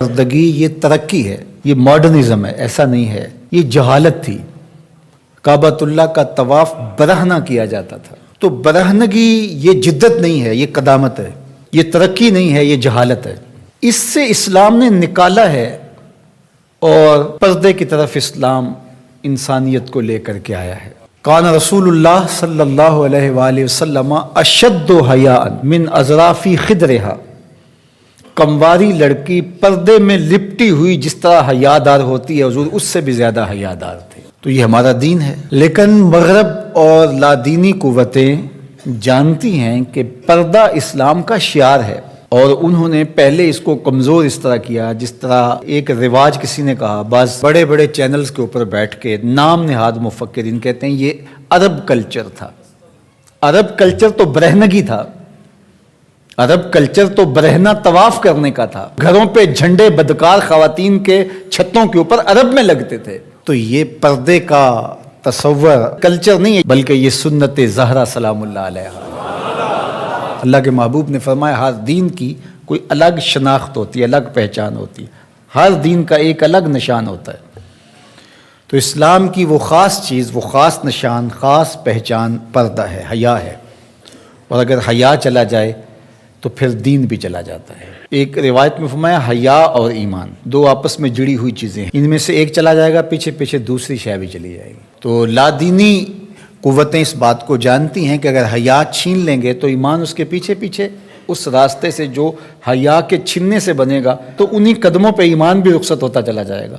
پردگی یہ ترقی ہے، یہ ماڈرنزم ہے، ایسا نہیں ہے، یہ جہالت تھی۔ کعبۃ اللہ کا طواف برہنہ کیا جاتا تھا، تو برہنگی یہ جدت نہیں ہے، یہ قدامت ہے، یہ ترقی نہیں ہے، یہ جہالت ہے۔ اس سے اسلام نے نکالا ہے اور پردے کی طرف اسلام انسانیت کو لے کر کے آیا ہے۔ کان رسول اللہ صلی اللہ علیہ وآلہ وسلم اشد حیاء من اظراف خدرہا، کمواری لڑکی پردے میں لپٹی ہوئی جس طرح حیادار ہوتی ہے، حضور اس سے بھی زیادہ حیادار تھے۔ تو یہ ہمارا دین ہے، لیکن مغرب اور لادینی قوتیں جانتی ہیں کہ پردہ اسلام کا شعار ہے، اور انہوں نے پہلے اس کو کمزور اس طرح کیا جس طرح ایک رواج کسی نے کہا، بعض بڑے بڑے چینلز کے اوپر بیٹھ کے نام نہاد مفکرین کہتے ہیں یہ عرب کلچر تھا۔ عرب کلچر تو برہنگی تھا، عرب کلچر تو برہنہ طواف کرنے کا تھا، گھروں پہ جھنڈے بدکار خواتین کے چھتوں کے اوپر عرب میں لگتے تھے۔ تو یہ پردے کا تصور کلچر نہیں ہے، بلکہ یہ سنت زہرا سلام اللہ علیہا۔ اللہ کے محبوب نے فرمایا ہر دین کی کوئی الگ شناخت ہوتی ہے، الگ پہچان ہوتی ہے، ہر دین کا ایک الگ نشان ہوتا ہے۔ تو اسلام کی وہ خاص چیز، وہ خاص نشان، خاص پہچان پردہ ہے، حیا ہے، اور اگر حیا چلا جائے تو پھر دین بھی چلا جاتا ہے۔ ایک روایت میں فرمایا حیا اور ایمان دو آپس میں جڑی ہوئی چیزیں ہیں، ان میں سے ایک چلا جائے گا پیچھے پیچھے دوسری شے بھی چلی جائے گی۔ تو لادینی قوتیں اس بات کو جانتی ہیں کہ اگر حیا چھین لیں گے تو ایمان اس کے پیچھے پیچھے اس راستے سے جو حیا کے چھننے سے بنے گا، تو انہی قدموں پہ ایمان بھی رخصت ہوتا چلا جائے گا۔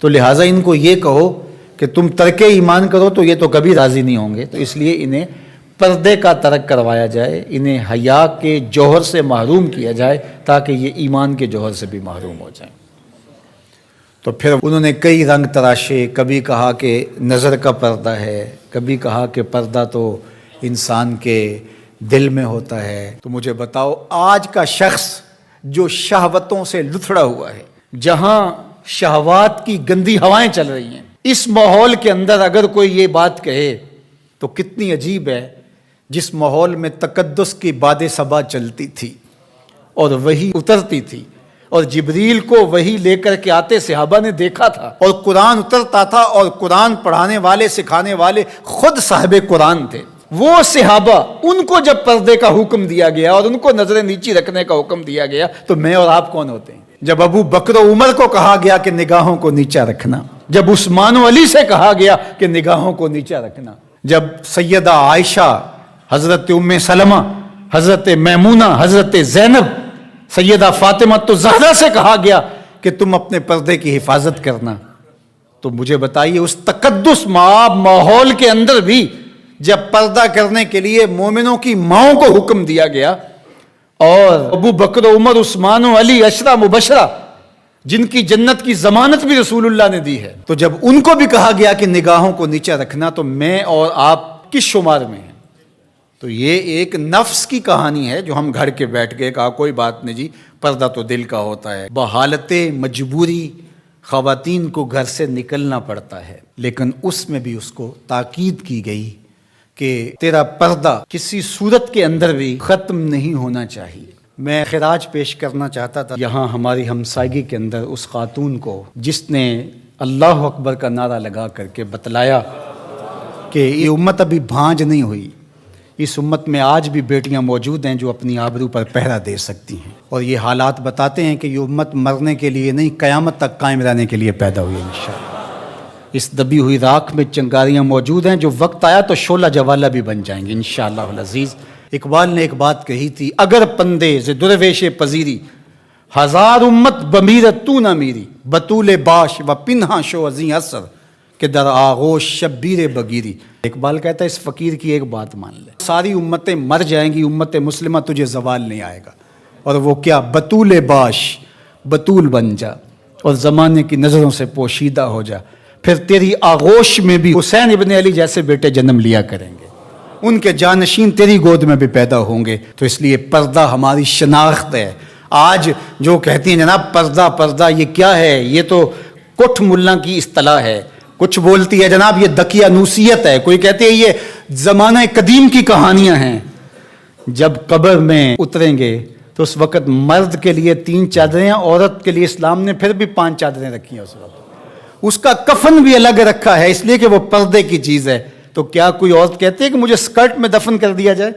تو لہٰذا ان کو یہ کہو کہ تم ترک ایمان کرو تو یہ تو کبھی راضی نہیں ہوں گے، تو اس لیے انہیں پردے کا ترک کروایا جائے، انہیں حیا کے جوہر سے محروم کیا جائے تاکہ یہ ایمان کے جوہر سے بھی محروم ہو جائیں۔ تو پھر انہوں نے کئی رنگ تراشے، کبھی کہا کہ نظر کا پردہ ہے، کبھی کہا کہ پردہ تو انسان کے دل میں ہوتا ہے۔ تو مجھے بتاؤ آج کا شخص جو شہوتوں سے لتھڑا ہوا ہے، جہاں شہوات کی گندی ہوائیں چل رہی ہیں، اس ماحول کے اندر اگر کوئی یہ بات کہے تو کتنی عجیب ہے، جس ماحول میں تقدس کی باد صبا چلتی تھی اور وحی اترتی تھی، اور جبریل کو وحی لے کر کے آتے صحابہ نے دیکھا تھا، اور قرآن اترتا تھا، اور قرآن پڑھانے والے سکھانے والے خود صاحب قرآن تھے، وہ صحابہ، ان کو جب پردے کا حکم دیا گیا اور ان کو نظریں نیچی رکھنے کا حکم دیا گیا تو میں اور آپ کون ہوتے ہیں؟ جب ابو بکر و عمر کو کہا گیا کہ نگاہوں کو نیچا رکھنا، جب عثمان و علی سے کہا گیا کہ نگاہوں کو نیچا رکھنا، جب سیدہ عائشہ، حضرت ام سلمہ، حضرت میمونہ، حضرت زینب، سیدہ فاطمہ تو زہرا سے کہا گیا کہ تم اپنے پردے کی حفاظت کرنا، تو مجھے بتائیے اس تقدس ماحول کے اندر بھی جب پردہ کرنے کے لیے مومنوں کی ماؤں کو حکم دیا گیا، اور ابو بکر و عمر، عثمان و علی عشرہ مبشرہ جن کی جنت کی ضمانت بھی رسول اللہ نے دی ہے، تو جب ان کو بھی کہا گیا کہ نگاہوں کو نیچا رکھنا، تو میں اور آپ کس شمار میں ہیں؟ تو یہ ایک نفس کی کہانی ہے جو ہم گھر کے بیٹھ گئے، کہا کوئی بات نہیں جی، پردہ تو دل کا ہوتا ہے۔ بحالت مجبوری خواتین کو گھر سے نکلنا پڑتا ہے، لیکن اس میں بھی اس کو تاکید کی گئی کہ تیرا پردہ کسی صورت کے اندر بھی ختم نہیں ہونا چاہیے۔ میں خراج پیش کرنا چاہتا تھا یہاں ہماری ہمسائیگی کے اندر اس خاتون کو جس نے اللہ اکبر کا نعرہ لگا کر کے بتلایا کہ یہ امت ابھی بھانج نہیں ہوئی، اس امت میں آج بھی بیٹیاں موجود ہیں جو اپنی آبرو پر پہرا دے سکتی ہیں، اور یہ حالات بتاتے ہیں کہ یہ امت مرنے کے لیے نہیں، قیامت تک قائم رہنے کے لیے پیدا ہوئی ہے انشاءاللہ۔ اس دبی ہوئی راکھ میں چنگاریاں موجود ہیں، جو وقت آیا تو شعلہ جوالہ بھی بن جائیں گے انشاءاللہ العزیز۔ اقبال نے ایک بات کہی تھی، اگر پندے ز درویش پذیری، ہزار امت بمیرت تو نہ میری، بطول باش و پنہا شو ازیں اثر کہ در آغوش شبیر بگیری۔ اقبال کہتا ہے اس فقیر کی ایک بات مان لے، ساری امتیں مر جائیں گی، امت مسلمہ تجھے زوال نہیں آئے گا، اور وہ کیا؟ بطول باش، بطول بن جا اور زمانے کی نظروں سے پوشیدہ ہو جا، پھر تیری آغوش میں بھی حسین ابن علی جیسے بیٹے جنم لیا کریں گے، ان کے جانشین تیری گود میں بھی پیدا ہوں گے۔ تو اس لیے پردہ ہماری شناخت ہے۔ آج جو کہتی ہیں جناب پردہ پردہ، یہ کیا ہے؟ یہ تو کٹھ ملا کی اصطلاح ہے، کچھ بولتی ہے جناب یہ دقیانوسیت ہے، کوئی کہتے ہیں یہ زمانہ قدیم کی کہانیاں ہیں۔ جب قبر میں اتریں گے تو اس وقت مرد کے لیے 3 چادریں، عورت کے لیے اسلام نے پھر بھی 5 چادریں رکھی ہیں اس وقت. اس کا کفن بھی الگ رکھا ہے، اس لیے کہ وہ پردے کی چیز ہے. تو کیا کوئی عورت کہتی ہے کہ مجھے اسکرٹ میں دفن کر دیا جائے،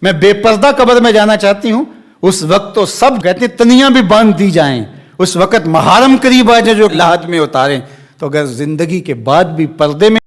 میں بے پردہ قبر میں جانا چاہتی ہوں؟ اس وقت تو سب کہتے ہیں تنیاں بھی باندھ دی جائیں، اس وقت محارم قریب آ جائے جو لحد میں اتاریں. تو اگر زندگی کے بعد بھی پردے میں